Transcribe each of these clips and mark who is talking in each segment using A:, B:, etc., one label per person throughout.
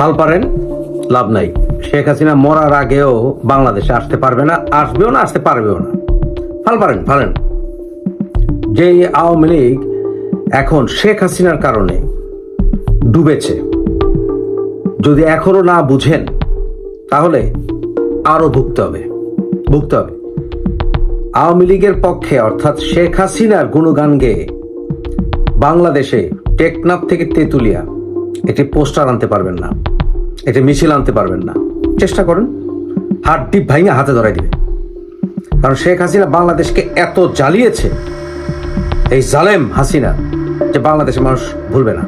A: হাল পারেন, লাভ নাই। শেখ হাসিনা মরার আগেও বাংলাদেশে আসতে পারবে না, আসবেও না, আসতে পারবেও না। ফাল পারেন। যে আওয়ামী লীগ এখন শেখ হাসিনার কারণে ডুবেছে, যদি এখনো না বুঝেন তাহলে আরো ভুগতে হবে। আওয়ামী লীগের পক্ষে অর্থাৎ শেখ হাসিনার গুণগান গেয়ে বাংলাদেশে টেকনাফ থেকে তেঁতুলিয়া একটি পোস্টার আনতে পারবেন না, একটি মিছিল আনতে পারবেন না। চেষ্টা করেন, হাড্ডি ভাঙে হাতে ধরাই দিবে। কারণ শেখ হাসিনা বাংলাদেশকে এত জ্বালিয়েছে, এই জালেম হাসিনা, যে বাংলাদেশের মানুষ ভুলবে না।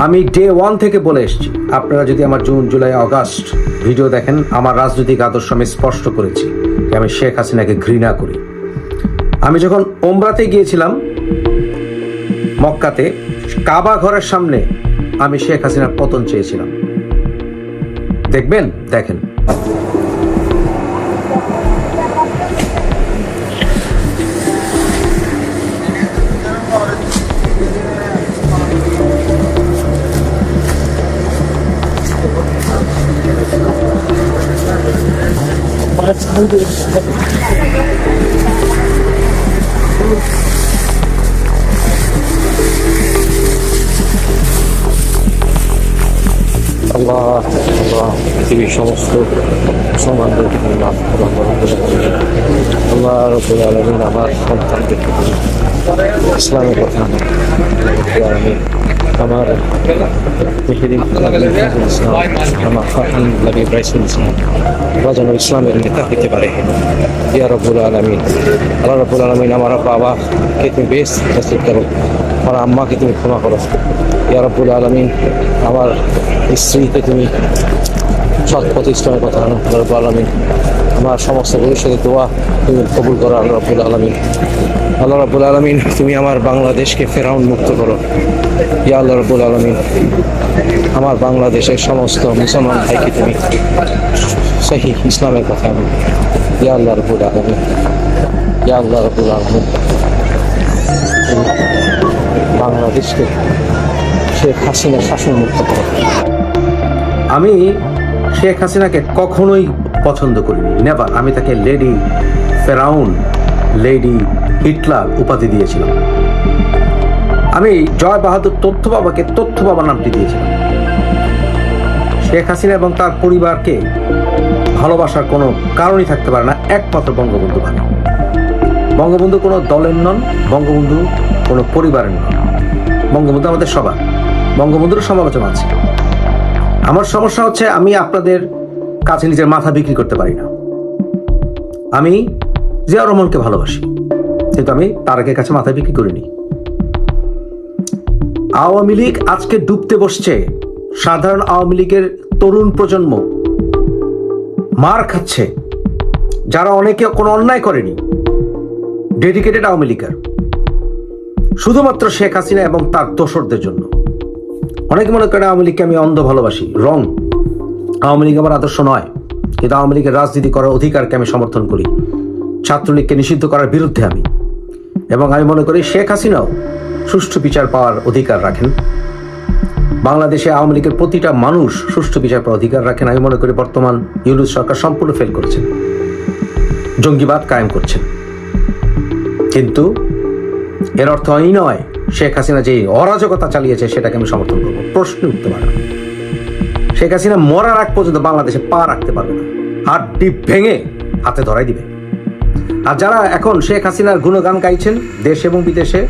A: আমি ডে 1 থেকে বলে এসেছি, আপনারা যদি আমার জুন, জুলাই, আগস্ট ভিডিও দেখেন, আমার রাজনৈতিক আদর্শ আমি স্পষ্ট করেছি যে আমি শেখ হাসিনাকে ঘৃণা করি। আমি যখন ওমরাতে গিয়েছিলাম মক্কাতে, কাবা ঘরের সামনে আমি শেখ হাসিনার পতন চেয়েছিলাম। দেখেন
B: আল্লাহ পৃথিবীর সমস্ত মুসলমানদের লাভ আল্লাহ রব্বুল আলামিন আমার সন্তানদেরকে ইসলামের কথা আমার আমার ফারহান নবী ইব্রাহিম ইসলাম যেন ইসলামের নেতা হতে পারে। ইয়া রব্বুল আলামিন, আল্লাহ রব্বুল আলামিন আমার বাবাকে তুমি বেশ নসিব করো, আমার আম্মাকে তুমি ক্ষমা করো। ইয়া রব্বুল আলামিন, আমার স্ত্রীকে তুমি সৎ পথে ইসলামের কথা আনো। আল্লাহ রব্বুল আলামিন, আমার সমস্ত ভবিষ্যতের দোয়া তুমি কবুল করো। আল্লাহ রব্বুল আলামিন, আল্লাহ রব্বুল আলামিন, তুমি আমার বাংলাদেশকে ফেরাউন মুক্ত করো। ইয়া আল্লাহ রব্বুল আলামিন, আমার বাংলাদেশের সমস্ত মুসলমান ভাইকে তুমি সহিহ ইসলামের কথা আনো। ইয়া আল্লাহ রব্বুল আলামিন, ইয়া আল্লাহ রব্বুল আলামিন, বাংলাদেশকে শেখ হাসিনার শাসন মুক্ত করো।
A: আমি শেখ হাসিনাকে কখনোই পছন্দ করিনি, নেভার। আমি তাকে লেডি ফেরাউন, লেডি হিটলার উপাধি দিয়েছিলাম। আমি জয় বাহাদুর তথ্য বাবাকে তথ্য বাবা নামটি দিয়েছিলাম। শেখ হাসিনা এবং তার পরিবারকে ভালোবাসার কোনো কারণই থাকতে পারে না, একমাত্র বঙ্গবন্ধু ভালো। বঙ্গবন্ধু কোনো দলের নন, বঙ্গবন্ধু কোনো পরিবারের নন, বঙ্গবন্ধু আমাদের সবার। বঙ্গবন্ধুর সমালোচনা আছে। আমার সমস্যা হচ্ছে, আমি আপনাদের কাছে নিজের মাথা বিক্রি করতে পারি না। আমি জিয়া রহমানকে ভালোবাসি, কিন্তু আমি তারেকের কাছে মাথা বিক্রি করিনি। আওয়ামী লীগ আজকে ডুবতে বসছে। সাধারণ আওয়ামী লীগের তরুণ প্রজন্ম মার খাচ্ছে, যারা অনেকে কোনো অন্যায় করেনি, ডেডিকেটেড আওয়ামী লীগের, শুধুমাত্র শেখ হাসিনা এবং তার দোসরদের জন্য। অনেকে মনে করে আওয়ামী লীগকে আমি অন্ধ ভালোবাসি। রং, আওয়ামী লীগ আমার আদর্শ নয়, কিন্তু আওয়ামী লীগের রাজনীতি করার অধিকারকে আমি সমর্থন করি। ছাত্রলীগকে নিষিদ্ধ করার বিরুদ্ধে আমি, এবং আমি মনে করি শেখ হাসিনাও সুষ্ঠু বিচার পাওয়ার অধিকার রাখেন। বাংলাদেশে আওয়ামী লীগের প্রতিটা মানুষ সুষ্ঠু বিচার পাওয়ার অধিকার রাখেন। আমি মনে করি বর্তমান ইউনূস সরকার সম্পূর্ণ ফেল করেছেন, জঙ্গিবাদ কায়েম করছেন। কিন্তু এর অর্থ এই নয় শেখ হাসিনা যে অরাজকতা চালিয়েছে সেটাকে আমি সমর্থন করবো। প্রশ্ন উঠতে পারে না। শেখ হাসিনা মরার আগ পর্যন্ত বাংলাদেশে পা রাখতে পারবে না, হাড্ডি ভেঙে হাতে ধরাই দিবে। আর যারা এখন শেখ হাসিনার গুণগান গাইছেন দেশ এবং বিদেশে,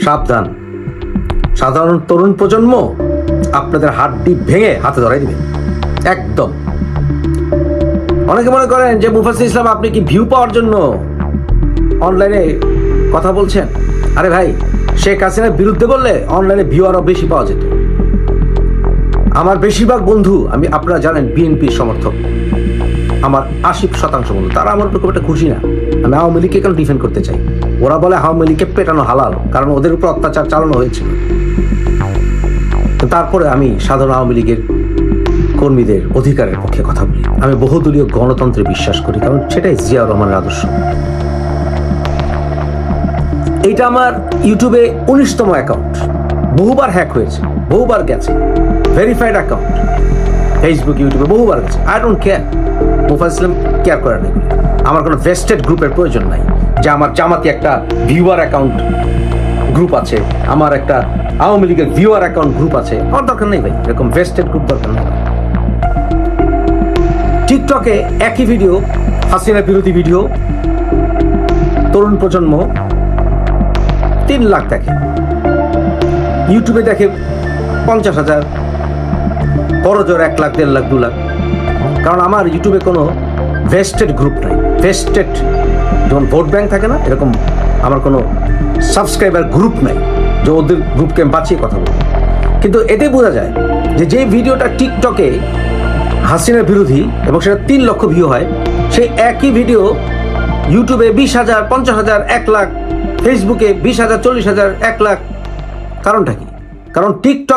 A: সাবধান। সাধারণ তরুণ প্রজন্ম আপনাদের হাড্ডি ভেঙে হাতে ধরাই দিবে একদম। অনেকে মনে করেন যে মুফাজ্জল ইসলাম আপনি কি ভিউ পাওয়ার জন্য অনলাইনে কথা বলছেন? আরে ভাই, শেখ হাসিনার বিরুদ্ধে বললে অনলাইনে ভিউ আরো বেশি পাওয়া যেত। আমার বেশিরভাগ বন্ধু, আমি আপনারা জানেন, বিএনপির সমর্থক। আমার 80% বন্ধু, তারা আমার উপর খুব একটা খুশি না। আমি আওয়ামী লীগকে কেন ডিফেন্ড করতে চাই? ওরা বলে আওয়ামী লীগকে পেটানো হালাল, কারণ ওদের উপর অত্যাচার চালানো হয়েছিল। তারপরে আমি সাধারণ আওয়ামী লীগের কর্মীদের অধিকারের পক্ষে কথা বলি। আমি বহুদলীয় গণতন্ত্রে বিশ্বাস করি, কারণ সেটাই জিয়া রহমানের আদর্শ। এইটা আমার ইউটিউবে 19তম অ্যাকাউন্ট। বহুবার হ্যাক হয়েছে, বহুবার গেছে, ভেরিফাইড অ্যাকাউন্ট ফেসবুক ইউটিউবে বহুবার গেছে। I don't care, Mufazzal Islam care করে না। আমার কোনো ভেস্টেড গ্রুপের প্রয়োজন নাই যে আমার জামাতি একটা ভিউয়ার অ্যাকাউন্ট গ্রুপ আছে, আমার একটা আওয়ামী লীগের ভিউয়ার অ্যাকাউন্ট গ্রুপ আছে, আমার দরকার নেই ভাই, এরকম ভেস্টেড গ্রুপ দরকার নেই। টিকটকে একই ভিডিও, হাসিনা বিরোধী ভিডিও, তরুণ প্রজন্ম 3 লাখ দেখে, ইউটিউবে দেখে 50,000, বড় জোর 1 লাখ, 1.5 লাখ, 2 লাখ। কারণ আমার ইউটিউবে কোনো ভেস্টেড গ্রুপ নাই, ভেস্টেড যেমন ভোট ব্যাংক থাকে না, এরকম আমার কোনো সাবস্ক্রাইবার গ্রুপ নাই যে ওদের গ্রুপকে আমি বাঁচিয়ে কথা বলবো। কিন্তু এতে বোঝা যায় যে যে ভিডিওটা টিকটকে হাসিনার বিরোধী এবং সেটা 3 লক্ষ ভিউ হয়, সেই একই ভিডিও ইউটিউবে 20,000, 50,000, 1 লাখ, ফেসবুকে 20,000, 40,000, 1 লাখ। কারণটা কি? কারণ টিকটক